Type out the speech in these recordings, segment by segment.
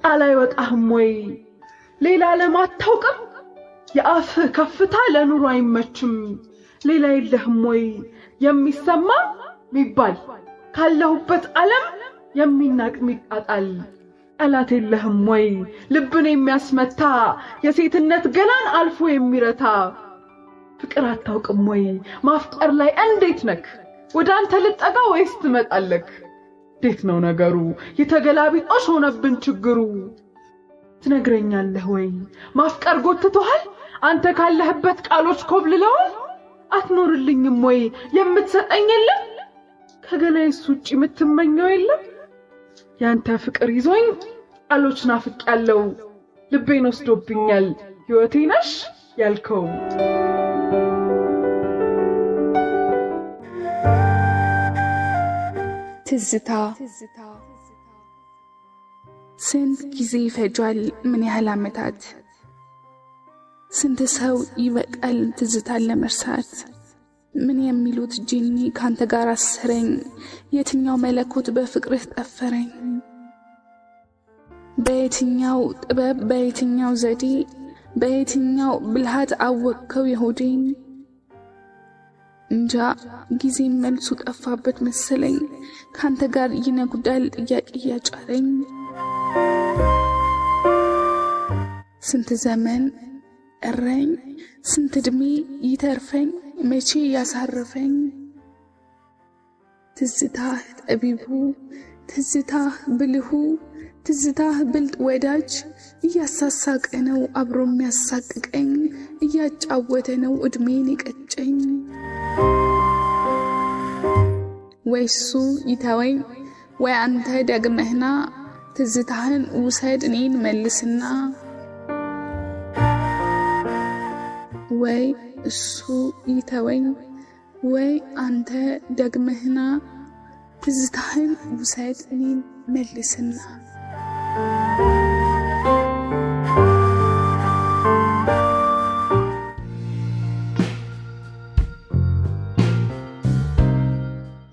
ቃል አይወጣህም ወይ ሌላ ዓለም አታውቅም የአፍ ከፍታ ለኑሮ አይመችም ሌላ የለህም ወይ የሚሰማ ሚባል ካለሁበት ዓለም የሚናቅ ሚጣጣል አላት የለህም ወይ ልብን የሚያስመታ የሴትነት ገላን አልፎ የሚረታ ፍቅር አታውቅም ወይ ማፍቀር ላይ እንዴት ነክ ወደ አንተ ልጠጋ ወይስ ትመጣለክ እንዴት ነው ነገሩ የተገላቢጦሽ ሆነብን ችግሩ ትነግረኛለህ ወይ ማፍቀር ጎትቶሃል አንተ ካለህበት ቃሎች ኮብልለዋል አትኖርልኝም ወይ የምትሰጠኝ የለም ከገላይስ ውጪ የምትመኘው የለም ያንተ ፍቅር ይዞኝ ቃሎች ናፍቄያለሁ ልቤን ወስዶብኛል ሕይወቴ ነሽ ያልከው ትዝታ ስንት ጊዜ ይፈጃል ምን ያህል ዓመታት ስንት ሰው ይበቃል ትዝታን ለመርሳት ምን የሚሉት ጂኒ ካንተ ጋር አሰረኝ የትኛው መለኮት በፍቅርህ ጠፈረኝ በየትኛው ጥበብ በየትኛው ዘዴ በየትኛው ብልሃት አወቅከው የሆዴን እንጃ ጊዜ መልሱ ጠፋበት መሰለኝ ካንተ ጋር ይነጉዳል ጥያቄ ያጫረኝ ስንት ዘመን እረኝ ስንት እድሜ ይተርፈኝ መቼ ያሳርፈኝ ትዝታህ ጠቢቡ ትዝታህ ብልሁ ትዝታህ ብልጥ ወዳጅ እያሳሳቀ ነው አብሮ የሚያሳቅቀኝ እያጫወተ ነው እድሜን ይቀጨኝ ወይሱ ይተወኝ ወይ አንተ ደግመህና ትዝታህን ውሰድ እኔን መልስና ወይ እሱ ይተወኝ ወይ አንተ ደግመህና ትዝታህን ውሰድ እኔን መልስና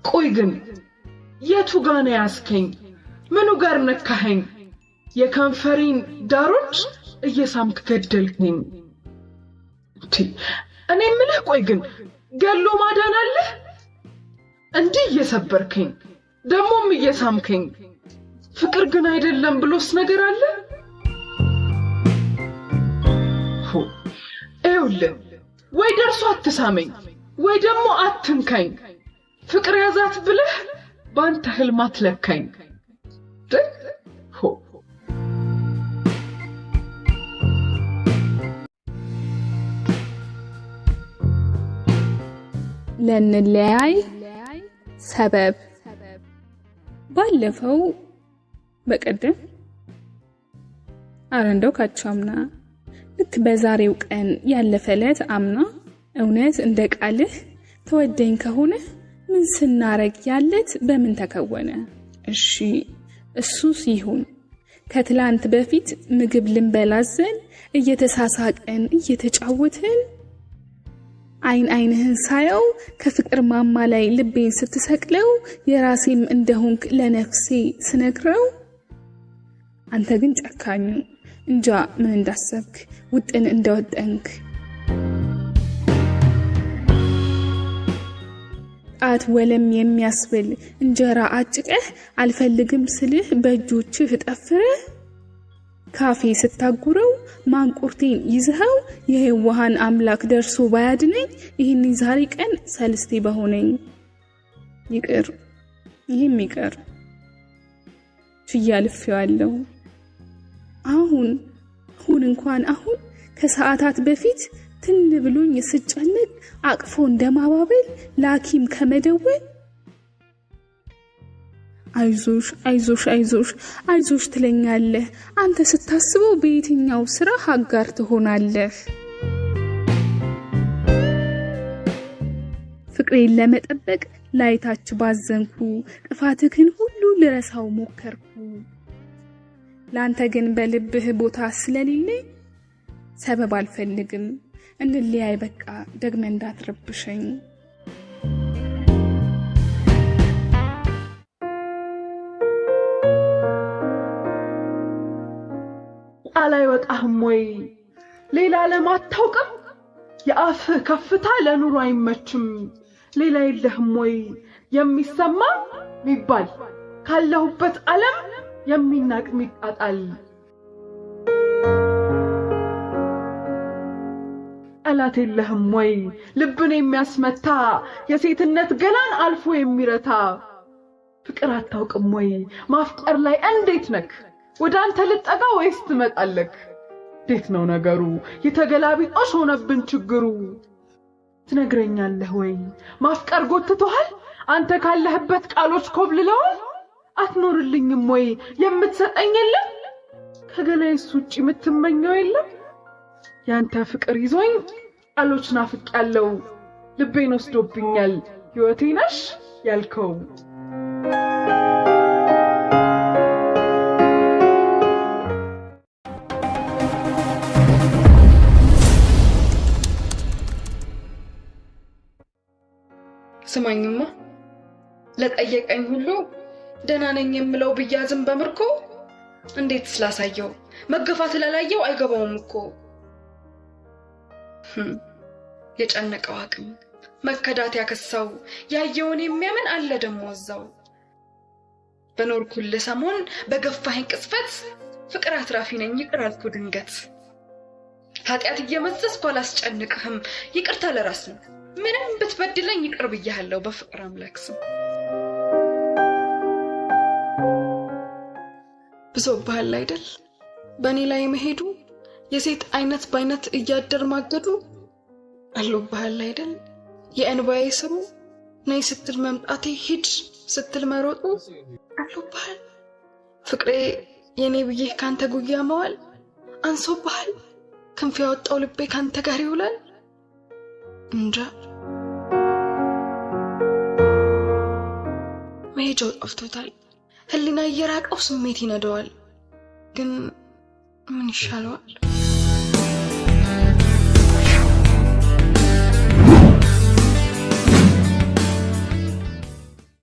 ቆይ ግን የቱ ጋር ነው ያስከኝ ምኑ ጋር ነካኸኝ የከንፈሪን ዳሮች እየሳምክ ገደልከኝ እኔ ምልህ ቆይ ግን ገሎ ማዳን አለ እንዲህ እየሰበርከኝ ደሞም እየሳምከኝ ፍቅር ግን አይደለም ብሎስ ነገር አለ ይኸውልህ ወይ ደርሶ አትሳመኝ ወይ ደግሞ አትንካኝ ፍቅር ያዛት ብለህ ባንተ ህልም አትለካኝ ለንለያይ ሰበብ ባለፈው በቀደም አረንደው ካቻምና ልክ በዛሬው ቀን ያለፈለት አምና እውነት እንደ ቃልህ ተወደኝ ከሆነ ምን ስናረግ ያለት በምን ተከወነ እሺ እሱ ሲሆን ከትላንት በፊት ምግብ ልንበላዘን እየተሳሳቀን እየተጫወተን አይን አይንህን ሳየው ከፍቅር ማማ ላይ ልቤን ስትሰቅለው የራሴም እንደሆንክ ለነፍሴ ስነግረው አንተ ግን ጨካኙ እንጃ ምን እንዳሰብክ ውጥን እንደወጠንክ ጣት ወለም የሚያስብል እንጀራ አጭቀህ አልፈልግም ስልህ በእጆችህ ጠፍረህ ካፌ ስታጉረው ማንቁርቴን ይዘኸው የህዋሃን አምላክ ደርሶ ባያድነኝ ይህን ዛሬ ቀን ሰልስቴ በሆነኝ ይቅር ይህም ይቅር ችያልፌዋለሁ አሁን እንኳን አሁን ከሰዓታት በፊት ትን ብሎኝ ስጨነቅ አቅፎ እንደማባበል ላኪም ከመደወል አይዞሽ አይዞሽ አይዞሽ አይዞሽ ትለኛለህ አንተ ስታስበው በየትኛው ስራ አጋር ትሆናለህ ፍቅሬን ለመጠበቅ ላይታች ባዘንኩ ጥፋትህን ሁሉ ልረሳው ሞከርኩ ላንተ ግን በልብህ ቦታ ስለሌለኝ ሰበብ አልፈልግም እንለያይ በቃ ደግመህ እንዳትረብሸኝ ቃል አይወጣህም ወይ ሌላ ለማታውቅም የአፍ ከፍታ ለኑሮ አይመችም ሌላ የለህም ወይ የሚሰማ ሚባል ካለሁበት ዓለም የሚናቅ ሚጣጣል አላት የለህም ወይ ልብን የሚያስመታ የሴትነት ገላን አልፎ የሚረታ ፍቅር አታውቅም ወይ ማፍቀር ላይ እንዴት ነክ ወደ አንተ ልጠጋ ወይስ ትመጣለክ እንዴት ነው ነገሩ የተገላቢጦሽ ሆነብን ችግሩ ትነግረኛለህ ወይ ማፍቀር ጎትቶሃል አንተ ካለህበት ቃሎች ኮብልለዋል አትኖርልኝም ወይ የምትሰጠኝ የለም ከገላይስ ውጪ የምትመኘው የለም ያንተ ፍቅር ይዞኝ ቃሎች ናፍቄያለሁ ልቤን ወስዶብኛል ሕይወቴ ነሽ ያልከው ስማኝማ ለጠየቀኝ ሁሉ ደህና ነኝ የምለው ብያዝም በምርኮ እንዴት ስላሳየው መገፋት ላላየው አይገባውም እኮ የጨነቀው አቅም መከዳት ያከሳው ያየውን የሚያምን አለ ደሞ እዛው በኖርኩል ሰሞን በገፋኸኝ ቅጽበት ፍቅር አትራፊ ነኝ ይቅር አልኩ ድንገት ኃጢአት እየመዘዝኩ አላስጨንቅህም ይቅርታ ለራስ ነው ምንም ብትበድለኝ ይቅር ብያለሁ በፍቅር አምላክ ስም ብሶብሃል አይደል በእኔ ላይ መሄዱ የሴት አይነት ባይነት እያደር ማገዱ አሎብሃል አይደል የእንባዬ ስሩ ነይ ስትል መምጣቴ ሂድ ስትል መሮጡ አሎብሃል ፍቅሬ የኔ ብዬ ካንተ ጉያ መዋል አንሶብሃል ክንፍ ያወጣው ልቤ ካንተ ጋር ይውላል እንጃ መሄጃው ጠፍቶታል ህሊና እየራቀው ስሜት ይነደዋል ግን ምን ይሻለዋል